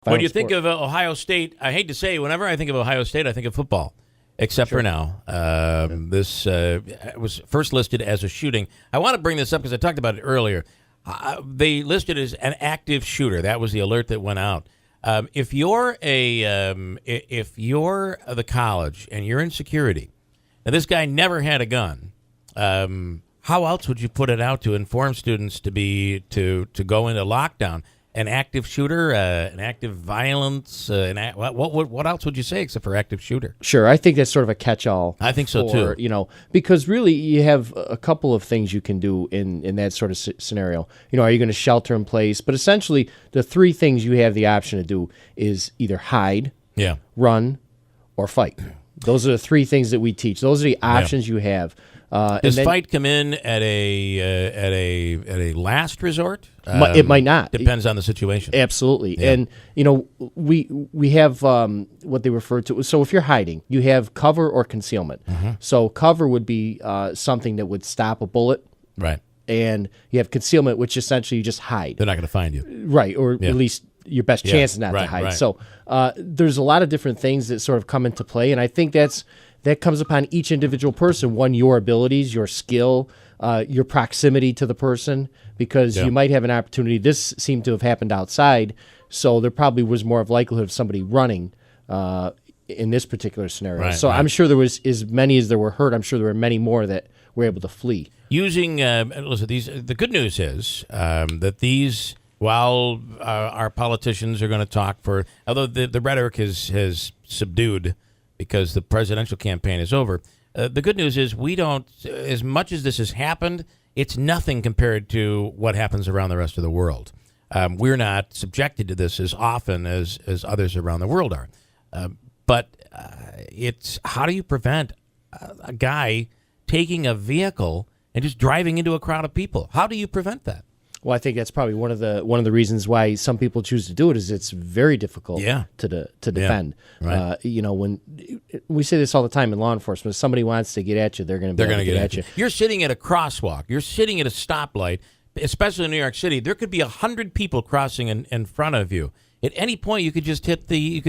When you think of Ohio State, I hate to say, whenever I think of Ohio State, I think of football. Except for now. This was first listed as a shooting. I want to bring this up because I talked about it earlier. They listed it as an active shooter. That was the alert that went out. If you're the college and you're in security, now this guy never had a gun. How else would you put it out to inform students to go into lockdown? An active shooter, an active violence. What else would you say except for active shooter? Sure, I think that's sort of a catch-all. I think so too. Because really you have a couple of things you can do in that sort of scenario. Are you going to shelter in place? But essentially, the three things you have the option to do is either hide, run, or fight. Those are the three things that we teach. Those are the options you have. Does fight come in at a last resort? It might not. Depends on the situation. Absolutely. Yeah. And we have what they refer to. So if you're hiding, you have cover or concealment. Mm-hmm. So cover would be something that would stop a bullet. Right. And you have concealment, which essentially you just hide. They're not going to find you. Right. Or at least your best chance is not to hide. Right. So there's a lot of different things that sort of come into play, and I think that comes upon each individual person. One, your abilities, your skill, your proximity to the person, because you might have an opportunity. This seemed to have happened outside, so there probably was more of likelihood of somebody running in this particular scenario. Right, so I'm sure there was as many as there were hurt. I'm sure there were many more that were able to flee. Using listen, the good news is that these, while our politicians are going to talk for, although the rhetoric has subdued because the presidential campaign is over. The good news is we don't, as much as this has happened, it's nothing compared to what happens around the rest of the world. We're not subjected to this as often as others around the world are. But it's, how do you prevent a guy taking a vehicle and just driving into a crowd of people? How do you prevent that? Well, I think that's probably one of the reasons why some people choose to do it is it's very difficult to defend. Yeah, right. When we say this all the time in law enforcement, if somebody wants to get at you, they're going to get at you. You're sitting at a crosswalk. You're sitting at a stoplight, especially in New York City. There could be 100 people crossing in front of you. At any point, you could just hit the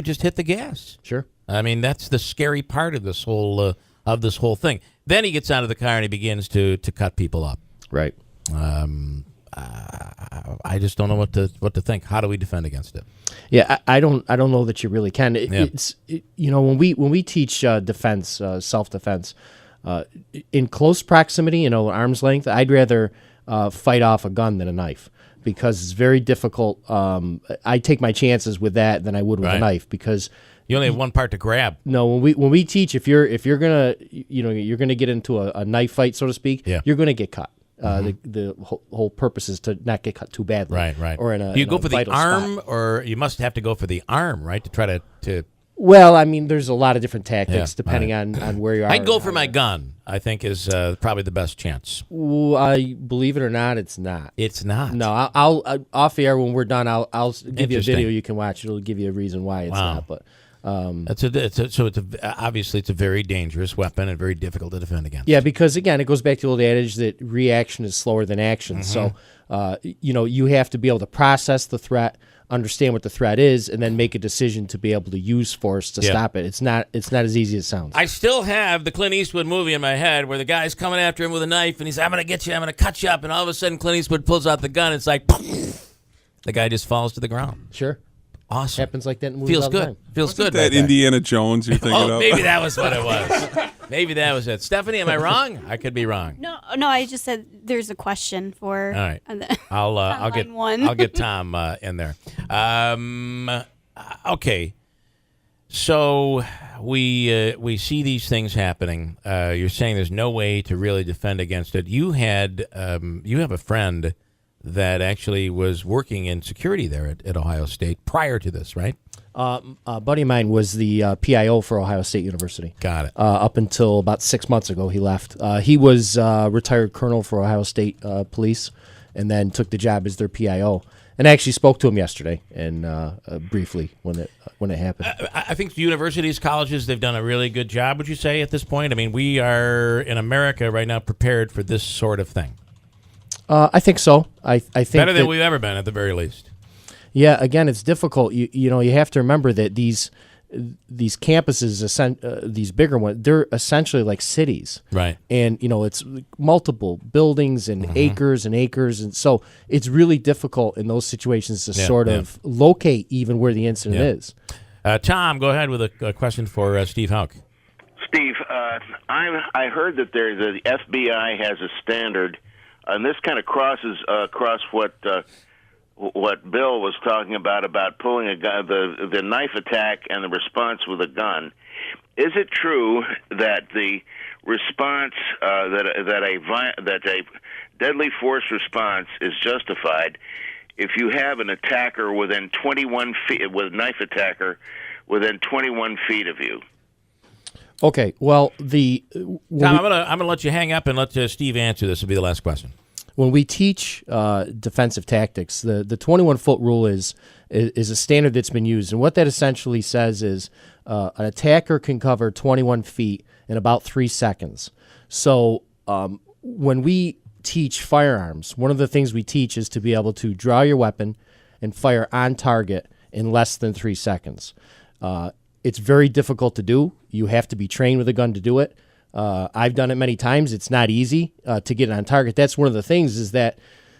gas. Sure. I mean, that's the scary part of this whole thing. Then he gets out of the car and he begins to cut people up. Right. I just don't know what to think. How do we defend against it? Yeah, I don't know that you really can. When we teach defense, self-defense, in close proximity, arm's length, I'd rather fight off a gun than a knife, because it's very difficult. I take my chances with that than I would with a knife, because you only have one part to grab. No, when we teach, if you're gonna get into a knife fight, so to speak, you're gonna get cut. The whole purpose is to not get cut too badly. Right. Or do you go for the arm, spot. or you must have to go for the arm, right, to try to. Well, I mean, there's a lot of different tactics depending on where you are. I'd go for my gun. I think is probably the best chance. I believe it or not, it's not. It's not. No, I'll off the air when we're done. I'll give you a video you can watch. It'll give you a reason why it's not. But obviously it's a very dangerous weapon and very difficult to defend against. Yeah, because again, it goes back to the old adage that reaction is slower than action. Mm-hmm. So, you have to be able to process the threat, understand what the threat is, and then make a decision to be able to use force to stop it. It's not as easy as it sounds. I still have the Clint Eastwood movie in my head where the guy's coming after him with a knife, and he's, I'm going to get you, I'm going to cut you up, and all of a sudden Clint Eastwood pulls out the gun, and it's like, the guy just falls to the ground. Sure. Awesome. Happens like that in movies Feels all the good. time. Feels good. That Indiana Jones you're thinking of? Maybe that was what it was. Maybe that was it. Stephanie, am I wrong? I could be wrong. No. I just said there's a question for. All right. I'll get Tom in there. Okay. So we see these things happening. You're saying there's no way to really defend against it. You have a friend that actually was working in security there at Ohio State prior to this, right? A buddy of mine was the PIO for Ohio State University. Got it. Up until about 6 months ago, he left. He was retired colonel for Ohio State Police, and then took the job as their PIO. And I actually spoke to him yesterday, and briefly when it happened. I think universities, colleges, they've done a really good job. Would you say at this point? I mean, we are in America right now prepared for this sort of thing. I think so. I think better than we've ever been, at the very least. Yeah, again, it's difficult. You know, you have to remember that these campuses, these bigger ones, they're essentially like cities. Right. And, you know, it's multiple buildings and acres and acres. And so it's really difficult in those situations to sort of locate even where the incident is. Tom, go ahead with a question for Steve Hauck. Steve, I heard that the FBI has a standard, and this kind of crosses across what Bill was talking about pulling a gun, the knife attack and the response with a gun. Is it true that the response that a deadly force response is justified if you have an attacker within 21 feet, with a knife attacker within 21 feet of you? Okay, well, Tom, I'm gonna let you hang up and let Steve answer this. Will be the last question. When we teach defensive tactics, the 21-foot rule is a standard that's been used. And what that essentially says is an attacker can cover 21 feet in about 3 seconds. So when we teach firearms, one of the things we teach is to be able to draw your weapon and fire on target in less than 3 seconds. It's very difficult to do. You have to be trained with a gun to do it. I've done it many times. It's not easy to get it on target. That's one of the things is that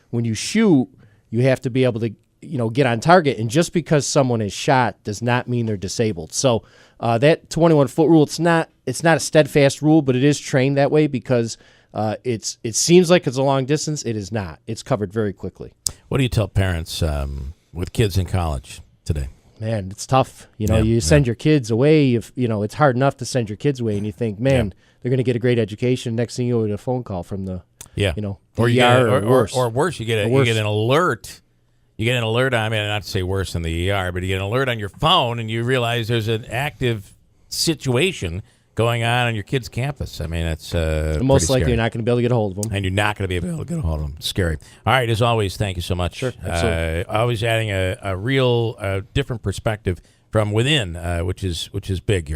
when you shoot, you have to be able to, get on target. And just because someone is shot does not mean they're disabled. So that 21-foot rule, it's not a steadfast rule, but it is trained that way because it seems like it's a long distance. It is not. It's covered very quickly. What do you tell parents with kids in college today? Man, it's tough. You send your kids away. If it's hard enough to send your kids away, and you think, man, they're going to get a great education. Next thing you know, get a phone call from the or the ER or worse. Or worse, you get an alert. You get an alert. I mean, not to say worse than the ER, but you get an alert on your phone, and you realize there's an active situation going on your kid's campus. I mean, it's most likely you're not going to be able to get a hold of them, and you're not going to be able to get a hold of them. It's scary. All right, as always, thank you so much. Sure, absolutely. Always adding a real different perspective from within, which is big here.